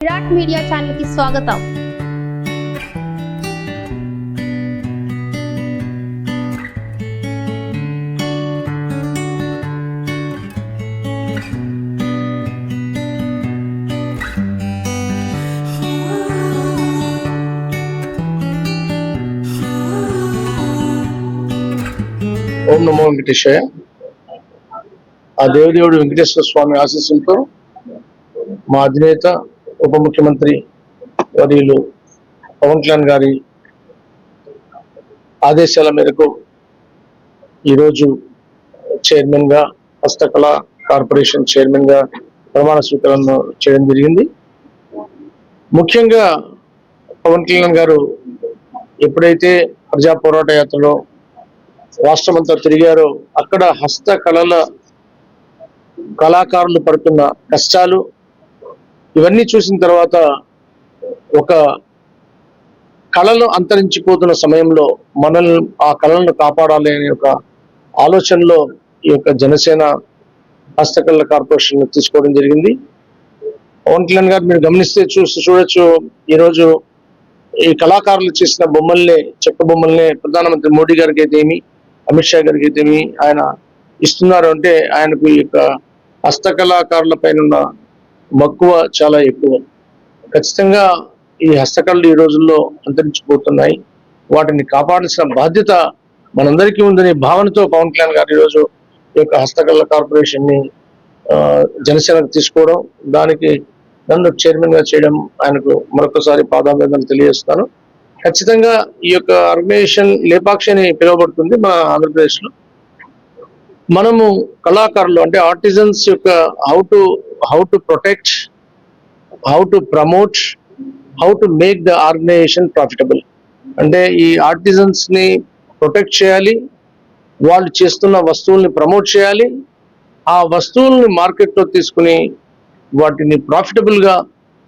Virat media channel కి స్వాగతం. ఓం నమో వెంకటేశాయ. ఆ దేవదేవుడు వెంకటేశ్వర స్వామి ఆశీస్సులతో మా అధినేత ఉప ముఖ్యమంత్రి వర్యులు పవన్ కళ్యాణ్ గారి ఆదేశాల మేరకు ఈరోజు చైర్మన్ గా హస్తకళ కార్పొరేషన్ చైర్మన్ గా ప్రమాణ స్వీకారం చేయడం జరిగింది. ముఖ్యంగా పవన్ కళ్యాణ్ గారు ఎప్పుడైతే ప్రజా పోరాట యాత్రలో రాష్ట్రమంతా తిరిగారో అక్కడ హస్తకళల కళాకారులు పడుతున్న కష్టాలు ఇవన్నీ చూసిన తర్వాత ఒక కళలు అంతరించిపోతున్న సమయంలో మనల్ని ఆ కళలను కాపాడాలి అనే ఒక ఆలోచనలో ఈ యొక్క జనసేన హస్తకళల కార్పొరేషన్ తీసుకోవడం జరిగింది. పవన్ కళ్యాణ్ గారు మీరు గమనిస్తే చూడొచ్చు, ఈరోజు ఈ కళాకారులు చేసిన బొమ్మల్ని, చెక్క బొమ్మల్ని ప్రధానమంత్రి మోడీ గారికి అయితే ఏమి, అమిత్ షా గారికి అయితే ఏమి ఆయన ఇస్తున్నారు అంటే ఆయనకు ఈ యొక్క హస్తకళాకారుల పైన ఉన్న మక్కువ చాలా ఎక్కువ. ఖచ్చితంగా ఈ హస్తకళలు ఈ రోజుల్లో అంతరించిపోతున్నాయి. వాటిని కాపాడాల్సిన బాధ్యత మనందరికీ ఉందనే భావనతో పవన్ కళ్యాణ్ గారు ఈరోజు ఈ యొక్క హస్తకళల కార్పొరేషన్ ని జనసేనకు తీసుకోవడం, దానికి నన్ను చైర్మన్ గా చేయడం ఆయనకు మరొకసారి పాదాభివందనలు తెలియజేస్తాను. ఖచ్చితంగా ఈ యొక్క ఆర్గనైజేషన్ లేపాక్షి అని పిలువబడుతుంది మన ఆంధ్రప్రదేశ్ లో. మనము కళాకారులు అంటే ఆర్టిజన్స్ యొక్క how to protect, how to promote, how to make the organisation profitable. అంటే ఈ ఆర్టిజన్స్ ని ప్రొటెక్ట్ చేయాలి, వాళ్ళు చేస్తున్న వస్తువుల్ని ప్రమోట్ చేయాలి, ఆ వస్తువుల్ని మార్కెట్లో తీసుకుని వాటిని ప్రాఫిటబుల్ గా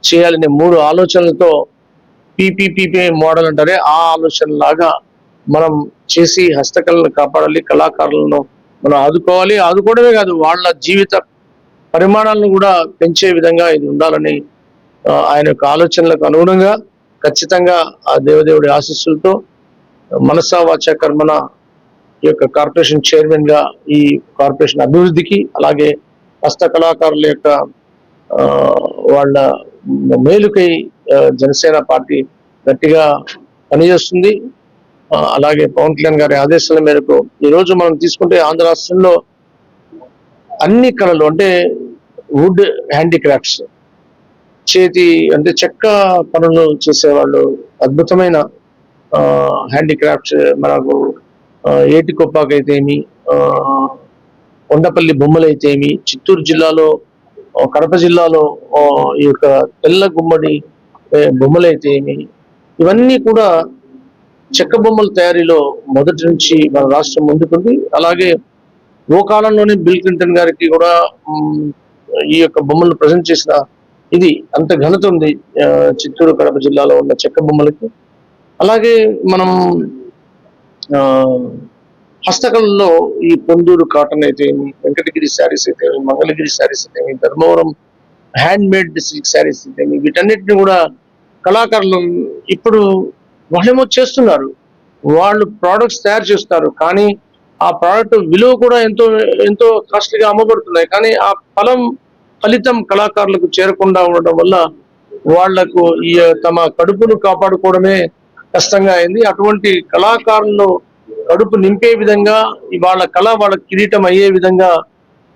చేయాలనే 3 ఆలోచనలతో పీపీపీ మోడల్ అంటారే ఆ ఆలోచన లాగా మనం చేసి హస్తకళలను కాపాడాలి, కళాకారులను మనం ఆదుకోవాలి. ఆదుకోవడమే కాదు, వాళ్ళ జీవిత పరిమాణాలను కూడా పెంచే విధంగా ఇది ఉండాలని ఆయన యొక్క ఆలోచనలకు అనుగుణంగా ఖచ్చితంగా ఆ దేవదేవుడి ఆశీస్సులతో మనసా వాచ కర్మన ఈ యొక్క కార్పొరేషన్ చైర్మన్ గా ఈ కార్పొరేషన్ అభివృద్ధికి, అలాగే హస్త కళాకారుల యొక్క వాళ్ళ మేలుకై జనసేన పార్టీ గట్టిగా పనిచేస్తుంది. అలాగే పవన్ కళ్యాణ్ గారి ఆదేశాల మేరకు ఈరోజు మనం తీసుకుంటే ఆంధ్ర రాష్ట్రంలో అన్ని కళలు అంటే వుడ్ హ్యాండీక్రాఫ్ట్స్, చేతి అంటే చెక్క పనులు చేసేవాళ్ళు, అద్భుతమైన హ్యాండీక్రాఫ్ట్స్ మనకు ఏటి కొప్పాకైతేమి, కొండపల్లి బొమ్మలైతేమి, చిత్తూరు జిల్లాలో, కడప జిల్లాలో ఈ యొక్క తెల్ల గుమ్మడి బొమ్మలైతేమి, ఇవన్నీ కూడా చెక్క బొమ్మల తయారీలో మొదటి నుంచి మన రాష్ట్రం ముందుకుంది. అలాగే ఓ కాలంలోనే బిల్ క్లింటన్ గారికి కూడా ఈ యొక్క బొమ్మలను ప్రజెంట్ చేసిన ఇది అంత ఘనత ఉంది చిత్తూరు కడప జిల్లాలో ఉన్న చెక్క బొమ్మలకి. అలాగే మనం హస్తకళల్లో ఈ పొందూరు కాటన్ అయితే, వెంకటగిరి శారీస్ అయితే, మంగళగిరి శారీస్ అయితే, Dharmavaram hand made silk saris అయితే, వీటన్నిటిని కూడా కళాకారులు ఇప్పుడు వాళ్ళేమో చేస్తున్నారు, వాళ్ళు ప్రోడక్ట్స్ తయారు చేస్తారు, కానీ ఆ ప్రోడక్ట్ విలువ కూడా ఎంతో ఎంతో కాస్ట్లీగా అమ్మబడుతున్నాయి. కానీ ఆ ఫలితం కళాకారులకు చేరకుండా ఉండడం వల్ల వాళ్లకు ఈ తమ కడుపును కాపాడుకోవడమే కష్టంగా అయింది. అటువంటి కళాకారులను కడుపు నింపే విధంగా వాళ్ళ కళ వాళ్ళ కిరీటం అయ్యే విధంగా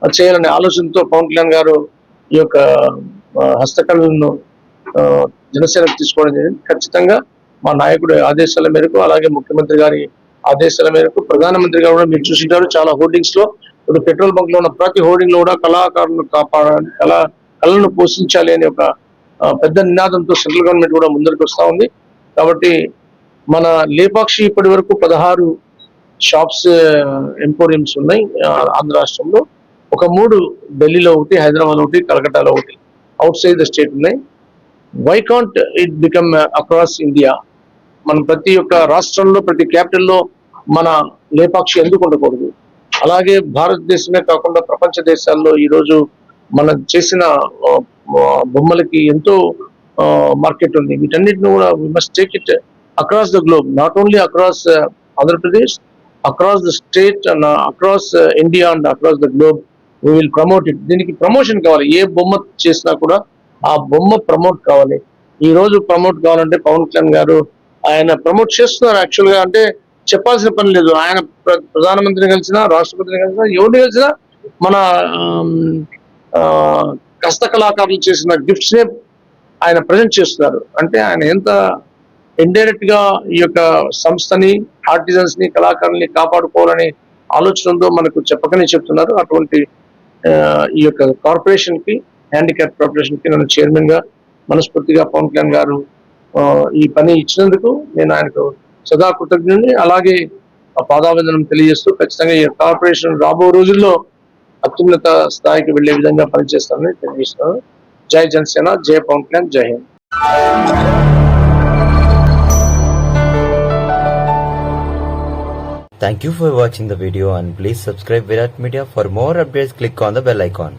చేయాలనే ఆలోచనతో పవన్ కళ్యాణ్ గారు ఈ యొక్క హస్తకళలను జనసేనకు తీసుకోవడం జరిగింది. ఖచ్చితంగా మా నాయకుడి ఆదేశాల మేరకు, అలాగే ముఖ్యమంత్రి గారి ఆదేశాల మేరకు, ప్రధానమంత్రి గారు కూడా మీరు చూసింటారు చాలా హోర్డింగ్స్ లో, ఇప్పుడు పెట్రోల్ బంక్ లో ఉన్న ప్రతి హోర్డింగ్ లో కూడా కళాకారులను కాపాడాలి, కళలను పోషించాలి అనే ఒక పెద్ద నినాదంతో సెంట్రల్ గవర్నమెంట్ కూడా ముందరికి వస్తా ఉంది. కాబట్టి మన లేపాక్షి ఇప్పటి వరకు 16 షాప్స్, ఎంపోరియంస్ ఉన్నాయి ఆంధ్ర రాష్ట్రంలో. ఒక 3 ఢిల్లీలో ఒకటి, హైదరాబాద్ ఒకటి, కలకట్టాలో ఒకటి, అవుట్ సైడ్ ద స్టేట్ ఉన్నాయి. Why can't it become across India? మన ప్రతి ఒక్క రాష్ట్రంలో, ప్రతి క్యాపిటల్లో మన లేపాక్షి ఎందుకు ఉండకూడదు? అలాగే భారతదేశమే కాకుండా ప్రపంచ దేశాల్లో ఈరోజు మనం చేసిన బొమ్మలకి ఎంతో మార్కెట్ ఉంది. వీటన్నిటిని కూడా we must take it across the globe, not only across Andhra Pradesh, across the state and across India and across the globe we will promote it. దీనికి ప్రమోషన్ కావాలి. ఏ బొమ్మ చేసినా కూడా ఆ బొమ్మ ప్రమోట్ కావాలి. ఈ రోజు ప్రమోట్ కావాలంటే పవన్ కళ్యాణ్ గారు ఆయన ప్రమోట్ చేస్తున్నారు. యాక్చువల్ గా అంటే చెప్పాల్సిన పని లేదు. ఆయన ప్రధానమంత్రిని కలిసినా, రాష్ట్రపతిని కలిసినా, ఎవరిని కలిసినా మన ఆ, హస్త కళాకారులు చేసిన గిఫ్ట్స్ నే ఆయన ప్రజెంట్ చేస్తున్నారు. అంటే ఆయన ఎంత ఇండైరెక్ట్ గా ఈ యొక్క సంస్థని, ఆర్టిజన్స్ ని, కళాకారుల్ని కాపాడుకోవాలని ఆలోచనతో మనకు చెప్పకనే చెప్తున్నారు. అటువంటి ఈ యొక్క కార్పొరేషన్ కి, హ్యాండిక్యాప్ కార్పొరేషన్ కి నన్ను చైర్మన్ గా మనస్ఫూర్తిగా పవన్ కళ్యాణ్ గారు ఈ పని ఇచ్చినందుకు నేను ఆయనకు సదా కృతజ్ఞుని. అలాగే పాదాభివందనం తెలియజేస్తూ ఖచ్చితంగా ఈ కార్పొరేషన్ రాబో రోజుల్లో అత్యున్నత స్థాయికి వెళ్లే విధంగా పనిచేస్తానని తెలియజేస్తున్నాను. జై జనసేన, జై పవన్ కళ్యాణ్, జై Hind. Thank you for watching the video and please subscribe Virat Media. For more updates, click on the bell icon.